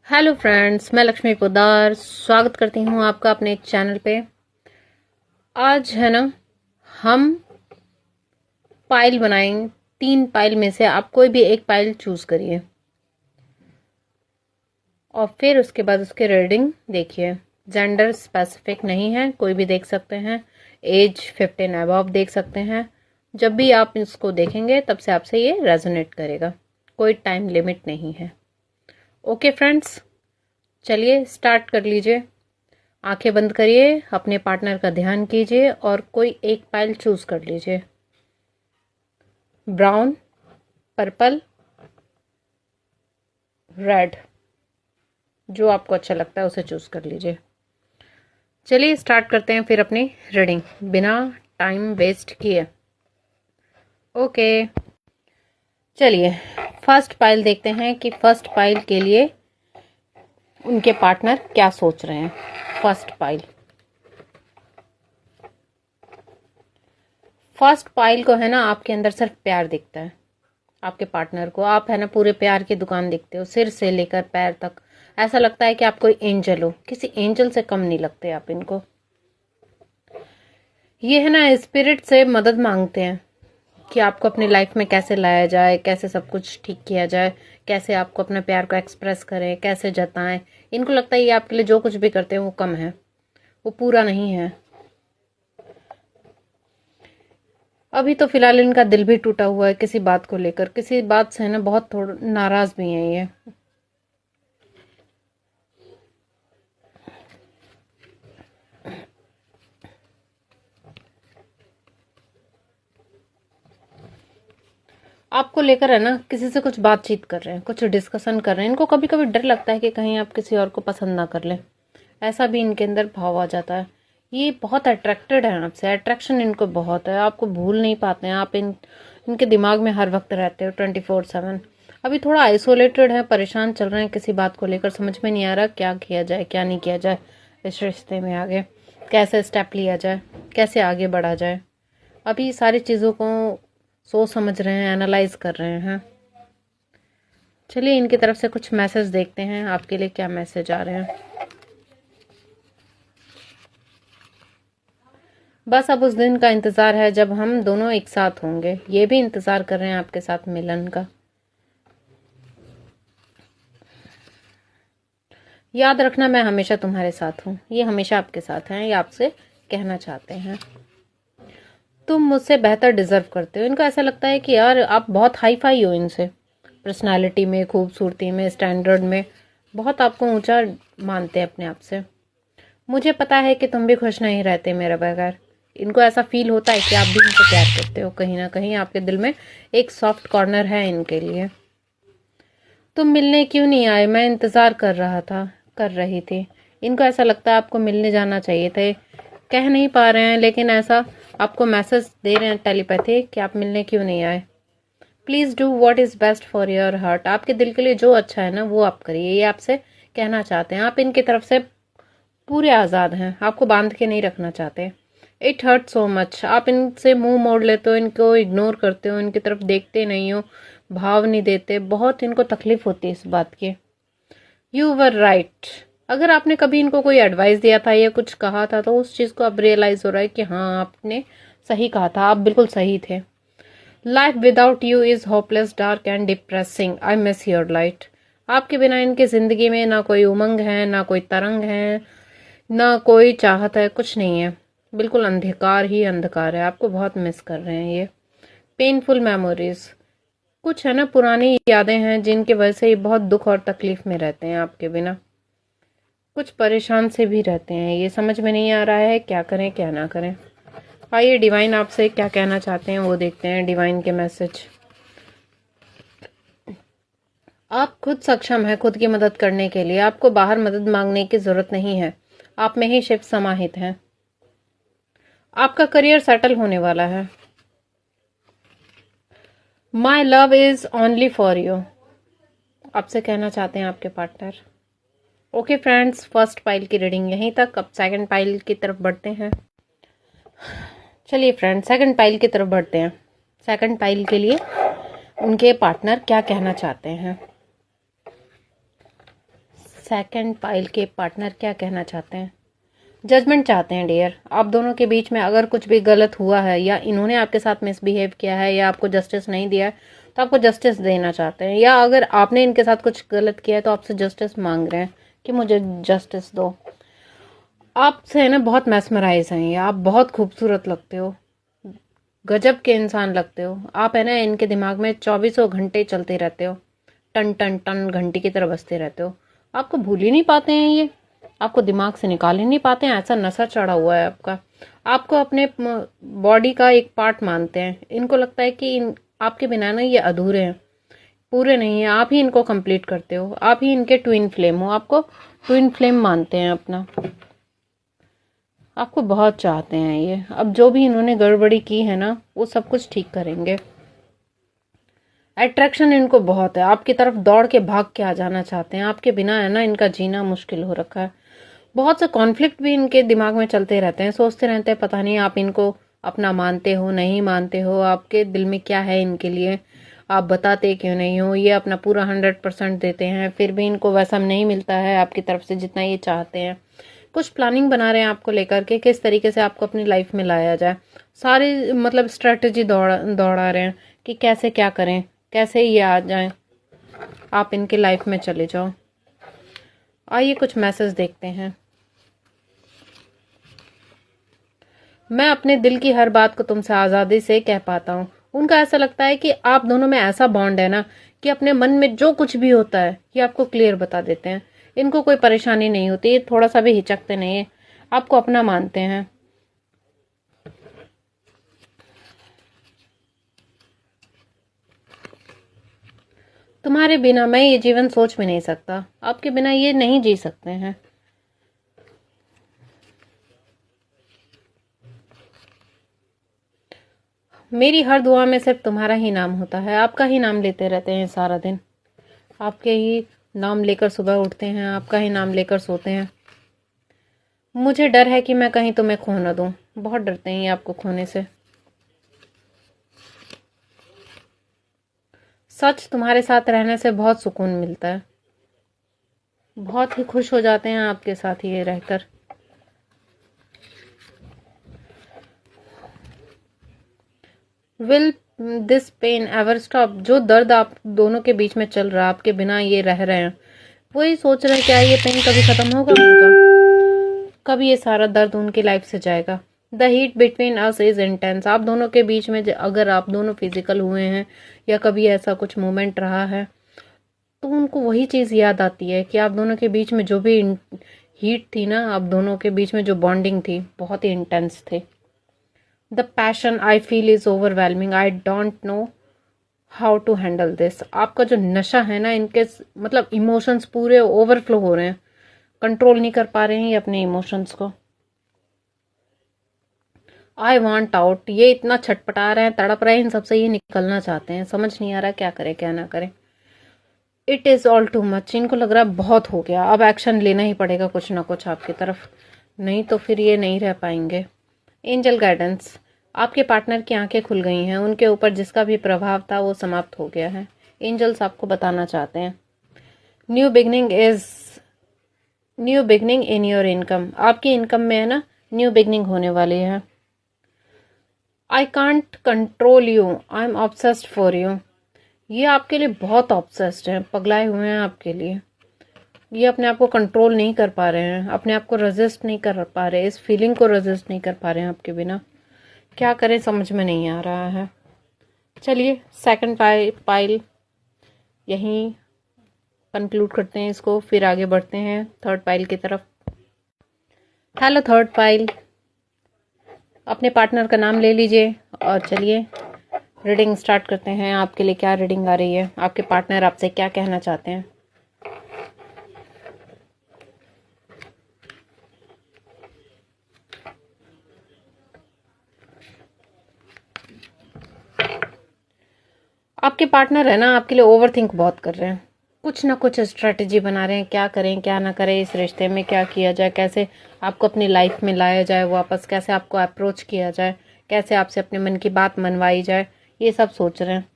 Hello friends, मैं लक्ष्मी पोद्दार स्वागत करती हूँ आपका अपने चैनल पे। आज है ना, हम पाइल बनाएंगे। 3 पाइल में से आप कोई भी एक पाइल चूज करिए और फिर उसके बाद उसके रीडिंग देखिए। जेंडर स्पेसिफिक नहीं है, कोई भी देख सकते हैं। एज 15 अबव देख सकते हैं। जब भी आप इसको देखेंगे तब से आपसे ये रेजोनेट करेगा। कोई टाइम लिमिट नहीं है। ओके फ्रेंड्स, चलिए स्टार्ट कर लीजिए। आंखें बंद करिए, अपने पार्टनर का ध्यान कीजिए और कोई एक पाइल चूज कर लीजिए। ब्राउन, पर्पल, रेड, जो आपको अच्छा लगता है उसे चूज कर लीजिए। चलिए स्टार्ट करते हैं फिर अपनी रीडिंग बिना टाइम वेस्ट किए। ओके, चलिए फर्स्ट पाइल देखते हैं कि फर्स्ट पाइल के लिए उनके पार्टनर क्या सोच रहे हैं। फर्स्ट पाइल को है ना, आपके अंदर सिर्फ प्यार दिखता है। आपके पार्टनर को आप है ना पूरे प्यार की दुकान दिखते हो, सिर से लेकर पैर तक। ऐसा लगता है कि आप कोई एंजल हो, किसी एंजल से कम नहीं लगते आप इनको। ये है ना स्पिरिट से मदद मांगते हैं कि आपको अपनी लाइफ में कैसे लाया जाए, कैसे सब कुछ ठीक किया जाए, कैसे आपको अपने प्यार को एक्सप्रेस करें, कैसे जताएं। इनको लगता है ये आपके लिए जो कुछ भी करते हैं वो कम है, वो पूरा नहीं है। अभी तो फिलहाल इनका दिल भी टूटा हुआ है किसी बात को लेकर, किसी बात से है ना बहुत थोड़ा नाराज भी है ये। आपको लेकर है ना किसी से कुछ बातचीत कर रहे हैं, कुछ डिस्कशन कर रहे हैं। इनको कभी कभी डर लगता है कि कहीं आप किसी और को पसंद ना कर लें। ऐसा भी इनके अंदर भाव आ जाता है। ये बहुत अट्रैक्टेड है आपसे, अट्रैक्शन इनको बहुत है। आपको भूल नहीं पाते हैं, आप इनके दिमाग में हर वक्त रहते हो 24/7। अभी थोड़ा आइसोलेटेड है, परेशान चल रहे हैं किसी बात को लेकर। समझ में नहीं आ रहा क्या किया जाए क्या नहीं किया जाए इस रिश्ते में। आगे कैसे स्टेप लिया जाए, कैसे आगे बढ़ा जाए। अभी सारी चीज़ों को सोच समझ रहे हैं, एनालाइज कर रहे हैं। चलिए इनकी तरफ से कुछ मैसेज देखते हैं, आपके लिए क्या मैसेज आ रहे हैं। बस अब उस दिन का इंतजार है जब हम दोनों एक साथ होंगे। ये भी इंतजार कर रहे हैं आपके साथ मिलन का। याद रखना, मैं हमेशा तुम्हारे साथ हूँ। ये हमेशा आपके साथ हैं, ये आपसे कहना चाहते हैं। तुम मुझसे बेहतर डिजर्व करते हो। इनको ऐसा लगता है कि यार आप बहुत हाई फाई हो इनसे, पर्सनालिटी में, खूबसूरती में, स्टैंडर्ड में बहुत आपको ऊंचा मानते हैं अपने आप से। मुझे पता है कि तुम भी खुश नहीं रहते मेरे बगैर। इनको ऐसा फील होता है कि आप भी इनको प्यार करते हो। कहीं ना कहीं आपके दिल में एक सॉफ्ट कॉर्नर है इनके लिए। तुम मिलने क्यों नहीं आए? मैं इंतजार कर रही थी। इनको ऐसा लगता है आपको मिलने जाना चाहिए थे, कह नहीं पा रहे हैं, लेकिन ऐसा आपको मैसेज दे रहे हैं टेलीपैथी कि आप मिलने क्यों नहीं आए। Please do what is best for your heart. आपके दिल के लिए जो अच्छा है ना वो आप करिए, ये आपसे कहना चाहते हैं। आप इनकी तरफ से पूरे आज़ाद हैं, आपको बांध के नहीं रखना चाहते। It hurt so much. आप इनसे मुंह मोड़ लेते हो, इनको इग्नोर करते हो, इनकी तरफ देखते नहीं हो, भाव नहीं देते। बहुत इनको तकलीफ होती है इस बात की। You were right. अगर आपने कभी इनको कोई एडवाइस दिया था या कुछ कहा था तो उस चीज़ को अब रियलाइज हो रहा है कि हाँ आपने सही कहा था, आप बिल्कुल सही थे। Life without you is hopeless, dark and depressing. I miss your light. आपके बिना इनकी जिंदगी में ना कोई उमंग है, ना कोई तरंग है, ना कोई चाहत है, कुछ नहीं है। बिल्कुल अंधकार ही अंधकार है। आपको बहुत मिस कर रहे हैं ये। पेनफुल मेमोरीज, कुछ है ना पुरानी यादें हैं जिनकी वजह से ये बहुत दुख और तकलीफ में रहते हैं आपके बिना। कुछ परेशान से भी रहते हैं। ये समझ में नहीं आ रहा है क्या करें क्या ना करें। आइए डिवाइन आपसे क्या कहना चाहते हैं वो देखते हैं, डिवाइन के मैसेज। आप खुद सक्षम हैं खुद की मदद करने के लिए। आपको बाहर मदद मांगने की जरूरत नहीं है, आप में ही शिव समाहित हैं। आपका करियर सेटल होने वाला है। My love is only for you, आपसे कहना चाहते हैं आपके partner. Okay friends, first pile की रीडिंग यहीं तक। अब सेकंड पाइल की तरफ बढ़ते हैं। चलिए फ्रेंड्स, सेकंड पाइल की तरफ बढ़ते हैं। सेकंड पाइल के लिए उनके पार्टनर क्या कहना चाहते हैं। सेकंड पाइल के पार्टनर क्या कहना चाहते हैं? जजमेंट चाहते हैं डियर। आप दोनों के बीच में अगर कुछ भी गलत हुआ है या इन्होंने आपके साथ मिसबिहेव किया है या आपको जस्टिस नहीं दिया है तो आपको जस्टिस देना चाहते हैं, या अगर आपने इनके साथ कुछ गलत किया है तो आपसे जस्टिस मांग रहे हैं कि मुझे जस्टिस दो। आपसे है ना बहुत मैस्मराइज हैं ये, आप बहुत खूबसूरत लगते हो, गजब के इंसान लगते हो आप, है ना इनके दिमाग में 24 घंटे चलते रहते हो, टन टन टन घंटी की तरह बजते रहते हो। आपको भूल ही नहीं पाते हैं ये, आपको दिमाग से निकाल ही नहीं पाते हैं, ऐसा नशा चढ़ा हुआ है आपका। आपको अपने बॉडी का एक पार्ट मानते हैं, इनको लगता है कि आपके बिना ना ये अधूरे हैं, पूरे नहीं है, आप ही इनको कंप्लीट करते हो, आप ही इनके ट्विन फ्लेम हो, आपको ट्विन फ्लेम मानते हैं अपना, आपको बहुत चाहते हैं ये। अब जो भी इन्होंने गड़बड़ी की है ना वो सब कुछ ठीक करेंगे। अट्रैक्शन इनको बहुत है, आपकी तरफ दौड़ के भाग के आ जाना चाहते हैं, आपके बिना है ना इनका जीना मुश्किल हो रखा है। बहुत से कॉन्फ्लिक्ट भी इनके दिमाग में चलते रहते हैं, सोचते रहते हैं पता नहीं आप इनको अपना मानते हो नहीं मानते हो, आपके दिल में क्या है इनके लिए, आप बताते क्यों नहीं हो। ये अपना पूरा 100% देते हैं, फिर भी इनको वैसा नहीं मिलता है आपकी तरफ से जितना ये चाहते हैं। कुछ प्लानिंग बना रहे हैं आपको लेकर के, किस तरीके से आपको अपनी लाइफ में लाया जाए, सारी मतलब स्ट्रेटजी दौड़ा रहे हैं कि कैसे क्या करें, कैसे ये आ जाएं, आप इनके लाइफ में चले जाओ। आइए कुछ मैसेज देखते हैं। मैं अपने दिल की हर बात को तुमसे आज़ादी से कह पाता हूँ। उनका ऐसा लगता है कि आप दोनों में ऐसा बॉन्ड है ना कि अपने मन में जो कुछ भी होता है ये आपको क्लियर बता देते हैं, इनको कोई परेशानी नहीं होती, ये थोड़ा सा भी हिचकते नहीं है, आपको अपना मानते हैं। तुम्हारे बिना मैं ये जीवन सोच भी नहीं सकता, आपके बिना ये नहीं जी सकते हैं। मेरी हर दुआ में सिर्फ तुम्हारा ही नाम होता है, आपका ही नाम लेते रहते हैं सारा दिन, आपके ही नाम लेकर सुबह उठते हैं, आपका ही नाम लेकर सोते हैं। मुझे डर है कि मैं कहीं तुम्हें खो न दूं, बहुत डरते हैं ये आपको खोने से। सच, तुम्हारे साथ रहने से बहुत सुकून मिलता है, बहुत ही खुश हो जाते हैं आपके साथ ये रहकर। Will this pain ever stop? जो दर्द आप दोनों के बीच में चल रहा है, आपके बिना ये रह रहे हैं, वही सोच रहे हैं क्या ये पेन कभी खत्म होगा उनका, कभी ये सारा दर्द उनकी लाइफ से जाएगा। The heat between us is intense. आप दोनों के बीच में अगर आप दोनों फिजिकल हुए हैं या कभी ऐसा कुछ मोमेंट रहा है तो उनको वही चीज़ याद आती है कि आप दोनों के बीच में जो भी हीट थी ना, आप दोनों के बीच में जो बॉन्डिंग थी बहुत ही इंटेंस थी। The passion I feel is overwhelming, I don't know how to handle this. आपका जो नशा है ना, इनके मतलब इमोशंस पूरे ओवरफ्लो हो रहे हैं, कंट्रोल नहीं कर पा रहे हैं ये अपने इमोशंस को। आई वॉन्ट आउट, ये इतना छटपटा रहे हैं, तड़प रहे हैं, इन सबसे ये निकलना चाहते हैं, समझ नहीं आ रहा क्या करें क्या ना करें। It is all too much, इनको लग रहा है बहुत हो गया, अब एक्शन लेना ही पड़ेगा कुछ ना कुछ आपकी तरफ, नहीं तो फिर ये नहीं रह पाएंगे। एंजल गाइडेंस, आपके पार्टनर की आंखें खुल गई हैं, उनके ऊपर जिसका भी प्रभाव था वो समाप्त हो गया है। एंजल्स आपको बताना चाहते हैं new beginning in your income, आपकी इनकम में है ना न्यू बिगनिंग होने वाली है। I can't control you, I am obsessed for you, ये आपके लिए बहुत ऑब्सेस्ड हैं, पगलाए हुए हैं आपके लिए, ये अपने आप को कंट्रोल नहीं कर पा रहे हैं, अपने आप को रेजिस्ट नहीं कर पा रहे, इस फीलिंग को रेजिस्ट नहीं कर पा रहे हैं आपके बिना। क्या करें समझ में नहीं आ रहा है। चलिए सेकंड पाइल यहीं कंक्लूड करते हैं इसको, फिर आगे बढ़ते हैं थर्ड पाइल की तरफ। हेलो थर्ड पाइल, अपने पार्टनर का नाम ले लीजिए और चलिए रीडिंग स्टार्ट करते हैं। आपके लिए क्या रीडिंग आ रही है, आपके पार्टनर आपसे क्या कहना चाहते हैं। आपके पार्टनर है ना आपके लिए ओवर थिंक बहुत कर रहे हैं, कुछ ना कुछ स्ट्रेटजी बना रहे हैं, क्या करें क्या ना करें, इस रिश्ते में क्या किया जाए, कैसे आपको अपनी लाइफ में लाया जाए वापस, कैसे आपको अप्रोच किया जाए, कैसे आपसे अपने मन की बात मनवाई जाए, ये सब सोच रहे हैं।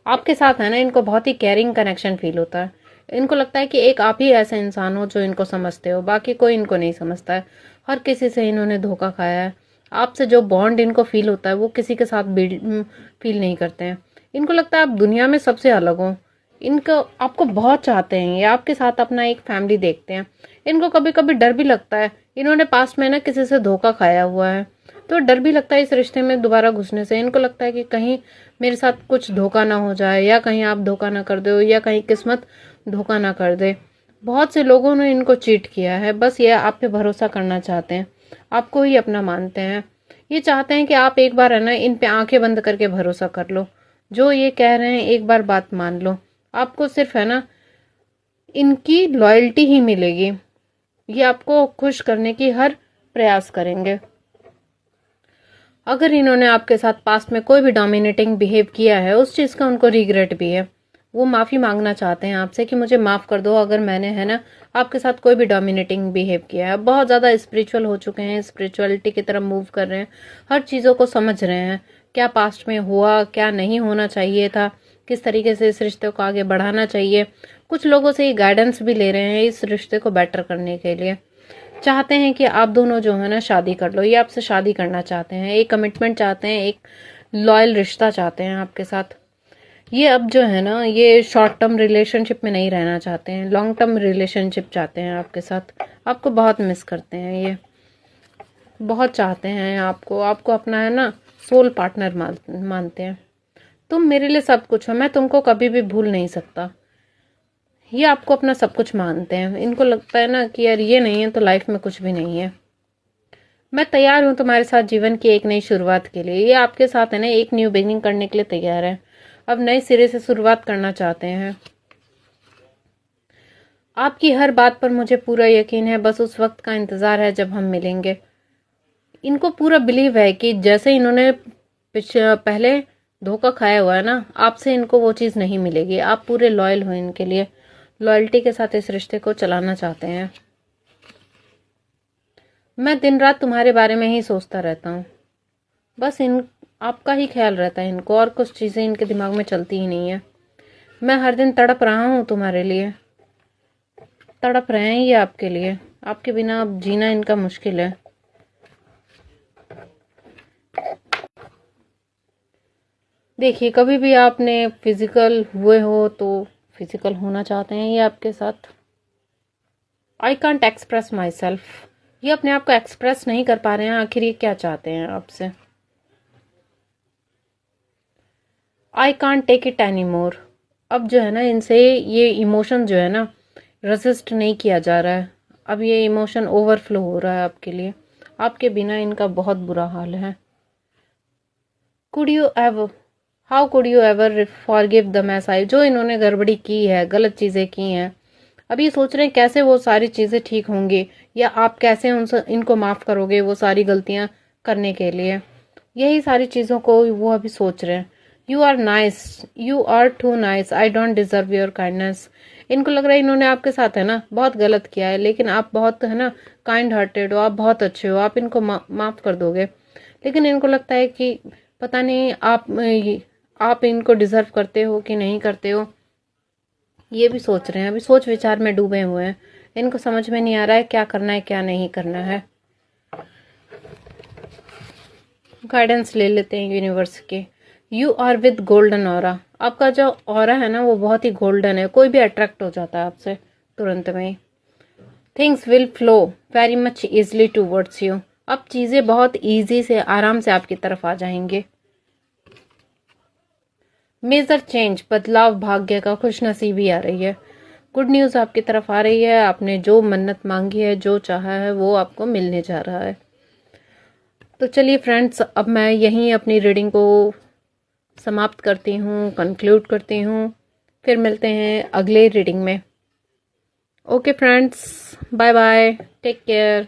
आपके साथ है ना इनको बहुत ही केयरिंग कनेक्शन फील होता है, इनको लगता है कि एक आप ही ऐसा इंसान हो जो इनको समझते हो, बाकी कोई इनको नहीं समझता है। हर किसी से इन्होंने धोखा खाया है। आपसे जो बॉन्ड इनको फील होता है वो किसी के साथ फील नहीं करते हैं। इनको लगता है आप दुनिया में सबसे अलग हो। इनको आपको बहुत चाहते हैं, ये आपके साथ अपना एक फैमिली देखते हैं। इनको कभी कभी डर भी लगता है, इन्होंने पास्ट में ना किसी से धोखा खाया हुआ है, तो डर भी लगता है इस रिश्ते में दोबारा घुसने से। इनको लगता है कि कहीं मेरे साथ कुछ धोखा ना हो जाए, या कहीं आप धोखा ना कर दो, या कहीं किस्मत धोखा ना कर दे। बहुत से लोगों ने इनको चीट किया है, बस ये आप पे भरोसा करना चाहते हैं, आपको ही अपना मानते हैं। ये चाहते हैं कि आप एक बार है ना इन पे आंखें बंद करके भरोसा कर लो, जो ये कह रहे हैं एक बार बात मान लो। आपको सिर्फ है ना इनकी लॉयल्टी ही मिलेगी। ये आपको खुश करने की हर प्रयास करेंगे। अगर इन्होंने आपके साथ पास्ट में कोई भी डोमिनेटिंग बिहेव किया है, उस चीज़ का उनको रिग्रेट भी है। वो माफ़ी मांगना चाहते हैं आपसे कि मुझे माफ़ कर दो अगर मैंने है ना आपके साथ कोई भी डोमिनेटिंग बिहेव किया है। बहुत ज़्यादा स्पिरिचुअल हो चुके हैं, स्पिरिचुअलिटी की तरफ मूव कर रहे हैं, हर चीज़ों को समझ रहे हैं, क्या पास्ट में हुआ, क्या नहीं होना चाहिए था, किस तरीके से इस रिश्ते को आगे बढ़ाना चाहिए। कुछ लोगों से ये गाइडेंस भी ले रहे हैं इस रिश्ते को बेटर करने के लिए। चाहते हैं कि आप दोनों जो है ना शादी कर लो, ये आपसे शादी करना चाहते हैं, एक कमिटमेंट चाहते हैं, एक लॉयल रिश्ता चाहते हैं आपके साथ। ये अब जो है ना ये शॉर्ट टर्म रिलेशनशिप में नहीं रहना चाहते हैं, लॉन्ग टर्म रिलेशनशिप चाहते हैं आपके साथ। आपको बहुत मिस करते हैं, ये बहुत चाहते हैं आपको, आपको अपना है ना सोल पार्टनर मानते हैं। तुम मेरे लिए सब कुछ हो, मैं तुमको कभी भी भूल नहीं सकता। ये आपको अपना सब कुछ मानते हैं। इनको लगता है ना कि यार ये नहीं है तो लाइफ में कुछ भी नहीं है। मैं तैयार हूँ तुम्हारे साथ जीवन की एक नई शुरुआत के लिए। ये आपके साथ है ना एक न्यू बिगिनिंग करने के लिए तैयार है, अब नए सिरे से शुरुआत करना चाहते हैं। आपकी हर बात पर मुझे पूरा यकीन है, बस उस वक्त का इंतजार है जब हम मिलेंगे। इनको पूरा बिलीव है कि जैसे इन्होंने पहले धोखा खाया हुआ है ना, आपसे इनको वो चीज़ नहीं मिलेगी। आप पूरे लॉयल हो इनके लिए, लॉयल्टी के साथ इस रिश्ते को चलाना चाहते हैं। मैं दिन रात तुम्हारे बारे में ही सोचता रहता हूँ, बस इन आपका ही ख्याल रहता है इनको, और कुछ चीज़ें इनके दिमाग में चलती ही नहीं है। मैं हर दिन तड़प रहा हूँ तुम्हारे लिए, तड़प रहे हैं ये आपके लिए। आपके बिना अब जीना इनका मुश्किल है। देखिए, कभी भी आपने फिजिकल हुए हो तो फिजिकल होना चाहते हैं ये आपके साथ। I can't express my self, ये अपने आप को एक्सप्रेस नहीं कर पा रहे हैं, आखिर ये क्या चाहते हैं आपसे। I can't take it any more, अब जो है ना इनसे ये इमोशन जो है ना रेसिस्ट नहीं किया जा रहा है। अब ये इमोशन ओवरफ्लो हो रहा है आपके लिए, आपके बिना इनका बहुत बुरा हाल है। Could you ever how could you ever forgive the mess I, जो इन्होंने गड़बड़ी की है, गलत चीज़ें की हैं, अब ये सोच रहे हैं कैसे वो सारी चीज़ें ठीक होंगी, या आप कैसे उनसे इनको माफ़ करोगे वो सारी गलतियां करने के लिए। यही सारी चीज़ों को वो अभी सोच रहे हैं। You are nice, you are too nice, I don't deserve your kindness. इनको लग रहा है इन्होंने आपके साथ है ना बहुत गलत किया है, लेकिन आप बहुत है ना काइंड हार्टेड हो, आप बहुत अच्छे हो, आप इनको माफ़ कर दोगे। लेकिन इनको लगता है कि पता नहीं आप इनको डिजर्व करते हो कि नहीं करते हो। ये भी सोच रहे हैं, अभी सोच विचार में डूबे हुए हैं। इनको समझ में नहीं आ रहा है क्या करना है क्या नहीं करना है। गाइडेंस ले लेते हैं यूनिवर्स के। You are with golden aura, आपका जो ऑरा है ना वो बहुत ही गोल्डन है, कोई भी अट्रैक्ट हो जाता है आपसे तुरंत में। Things will flow very much easily towards you, अब चीज़ें बहुत ईजी से आराम से आपकी तरफ आ जाएंगे। मेजर चेंज, बदलाव, भाग्य का खुश नसीबी आ रही है, गुड न्यूज़ आपकी तरफ आ रही है। आपने जो मन्नत मांगी है, जो चाहा है वो आपको मिलने जा रहा है। तो चलिए फ्रेंड्स, अब मैं यहीं अपनी रीडिंग को समाप्त करती हूँ, कंक्लूड करती हूँ। फिर मिलते हैं अगले रीडिंग में। Okay friends, bye bye, take care.